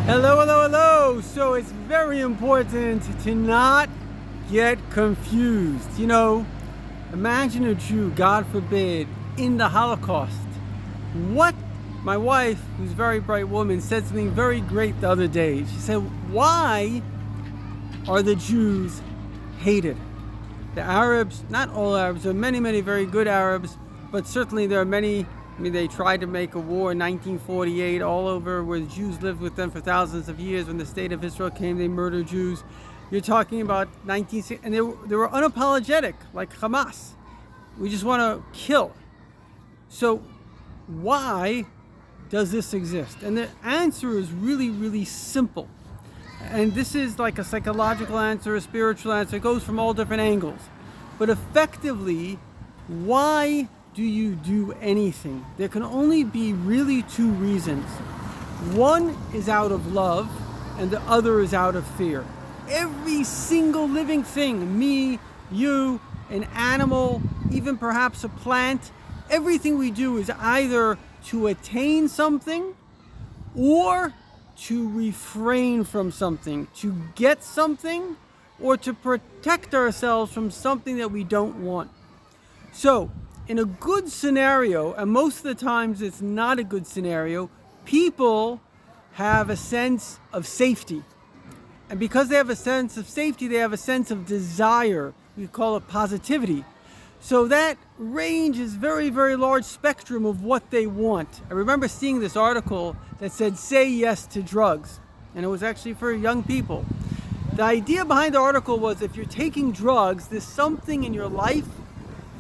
Hello, hello, hello. So it's very important to not get confused. Imagine a Jew, God forbid, in the Holocaust. What my wife, who's a very bright woman, said something very great the other day. She said, why are the Jews hated? The Arabs, not all Arabs, there are many, many very good Arabs, but certainly there are many. They tried to make a war in 1948 all over where the Jews lived with them for thousands of years. When the state of Israel came, they murdered Jews. You're talking about 1960, and they were unapologetic, like Hamas. We just want to kill. So why does this exist? And the answer is really, really simple. And this is like a psychological answer, a spiritual answer. It goes from all different angles. But effectively, why do you do anything? There can only be really two reasons. One is out of love, and the other is out of fear. Every single living thing, me, you, an animal, even perhaps a plant, everything we do is either to attain something or to refrain from something, to get something, or to protect ourselves from something that we don't want. So, in a good scenario, and most of the times it's not a good scenario, people have a sense of safety. And because they have a sense of safety, they have a sense of desire. We call it positivity. So that range is very, very large spectrum of what they want. I remember seeing this article that said, say yes to drugs. And it was actually for young people. The idea behind the article was if you're taking drugs, there's something in your life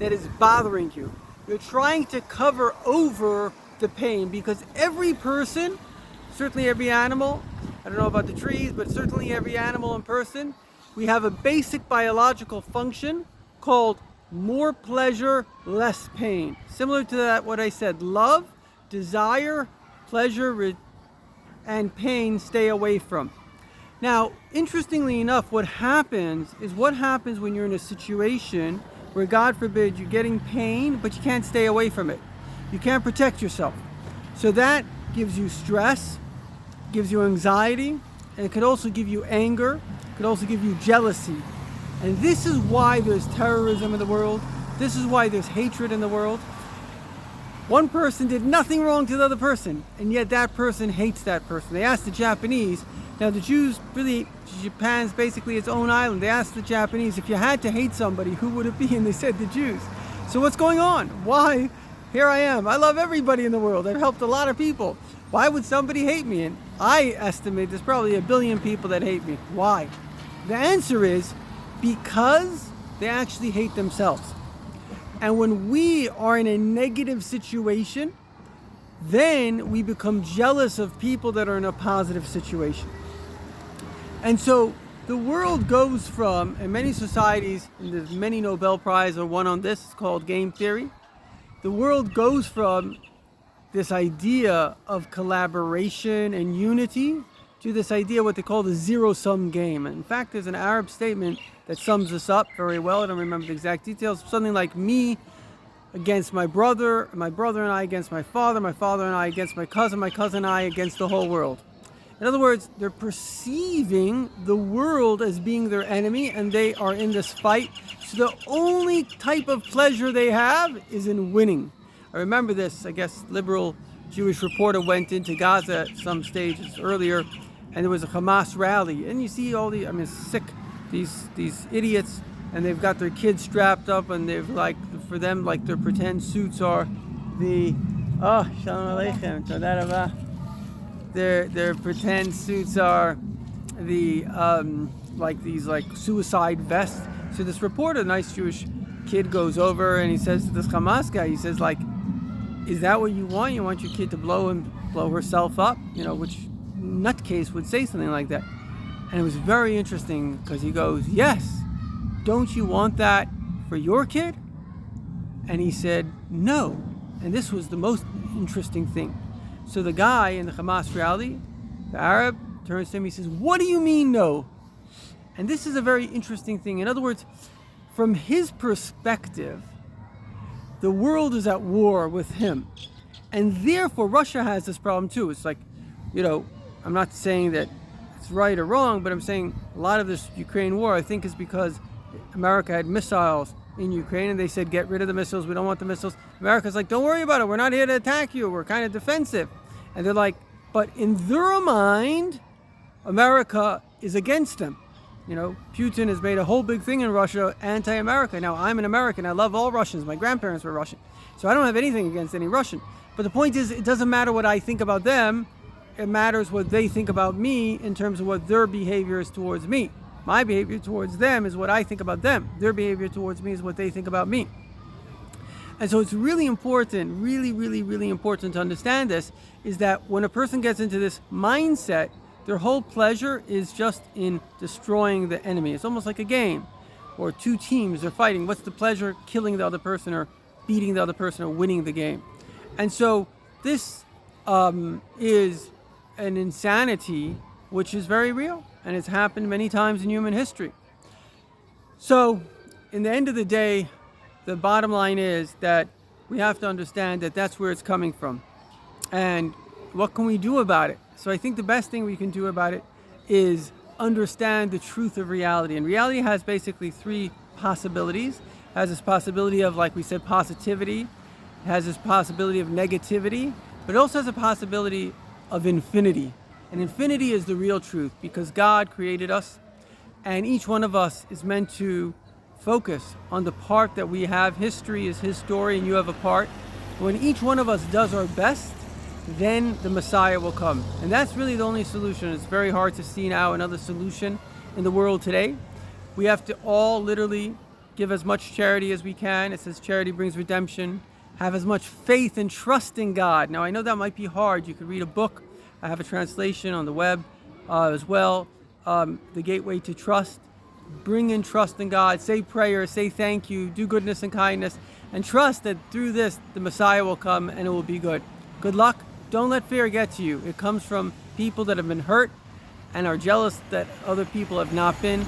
that is bothering you. You're trying to cover over the pain because every person, certainly every animal, I don't know about the trees, but certainly every animal and person, we have a basic biological function called more pleasure, less pain. Similar to that, what I said, love, desire, pleasure, and pain stay away from. Now, interestingly enough, what happens when you're in a situation where, God forbid, you're getting pain, but you can't stay away from it. You can't protect yourself. So that gives you stress, gives you anxiety, and it could also give you anger, it could also give you jealousy. And this is why there's terrorism in the world. This is why there's hatred in the world. One person did nothing wrong to the other person, and yet that person hates that person. They asked the Japanese, now the Jews, really, Japan's basically its own island. They asked the Japanese, if you had to hate somebody, who would it be? And they said the Jews. So what's going on? Why? Here I am. I love everybody in the world. I've helped a lot of people. Why would somebody hate me? And I estimate there's probably 1 billion people that hate me. Why? The answer is because they actually hate themselves. And when we are in a negative situation, then we become jealous of people that are in a positive situation. And so the world goes from, in many societies, and there's many Nobel Prizes are won on this, it's called game theory. The world goes from this idea of collaboration and unity to this idea what they call the zero-sum game. And in fact, there's an Arab statement that sums this up very well. I don't remember the exact details. Something like me against my brother and I against my father and I against my cousin and I against the whole world. In other words, they're perceiving the world as being their enemy and they are in this fight. So the only type of pleasure they have is in winning. I remember this, I guess, liberal Jewish reporter went into Gaza at some stages earlier and there was a Hamas rally. And you see all sick, these idiots, and they've got their kids strapped up and they've for them, their pretend suits are Shalom Aleichem, Toda Rabah. Their pretend suits are the these suicide vests. So this reporter, a nice Jewish kid, goes over and he says to this Hamas guy, he says, is that what you want? You want your kid to blow herself up? Which nutcase would say something like that? And it was very interesting because he goes, yes, don't you want that for your kid? And he said, no. And this was the most interesting thing. So the guy in the Hamas rally, the Arab, turns to him, he says, what do you mean no? And this is a very interesting thing. In other words, from his perspective, the world is at war with him. And therefore, Russia has this problem too. It's I'm not saying that it's right or wrong, but I'm saying a lot of this Ukraine war, I think, is because America had missiles in Ukraine, and they said, get rid of the missiles, we don't want the missiles. America's like, don't worry about it, we're not here to attack you, we're kind of defensive. And they're like, but in their mind, America is against them. You know, Putin has made a whole big thing in Russia, anti-America. Now, I'm an American, I love all Russians, my grandparents were Russian, so I don't have anything against any Russian. But the point is, it doesn't matter what I think about them, it matters what they think about me in terms of what their behavior is towards me. My behavior towards them is what I think about them. Their behavior towards me is what they think about me. And so it's really important, really important to understand this, is that when a person gets into this mindset, their whole pleasure is just in destroying the enemy. It's almost like a game, or two teams are fighting. What's the pleasure? Killing the other person, or beating the other person, or winning the game. And so this is an insanity which is very real, and it's happened many times in human history. So in the end of the day, the bottom line is that we have to understand that that's where it's coming from. And what can we do about it? So I think the best thing we can do about it is understand the truth of reality. And reality has basically three possibilities. It has this possibility of, like we said, positivity. It has this possibility of negativity, but it also has a possibility of infinity. And infinity is the real truth, because God created us, and each one of us is meant to focus on the part that we have. History is his story, and you have a part. When each one of us does our best, then the Messiah will come. And that's really the only solution. It's very hard to see now another solution in the world today. We have to all literally give as much charity as we can. It says charity brings redemption. Have as much faith and trust in God. Now, I know that might be hard. You could read a book. I have a translation on the web as well. The Gateway to Trust. Bring in trust in God. Say prayers. Say thank you. Do goodness and kindness. And trust that through this, the Messiah will come and it will be good. Good luck. Don't let fear get to you. It comes from people that have been hurt and are jealous that other people have not been.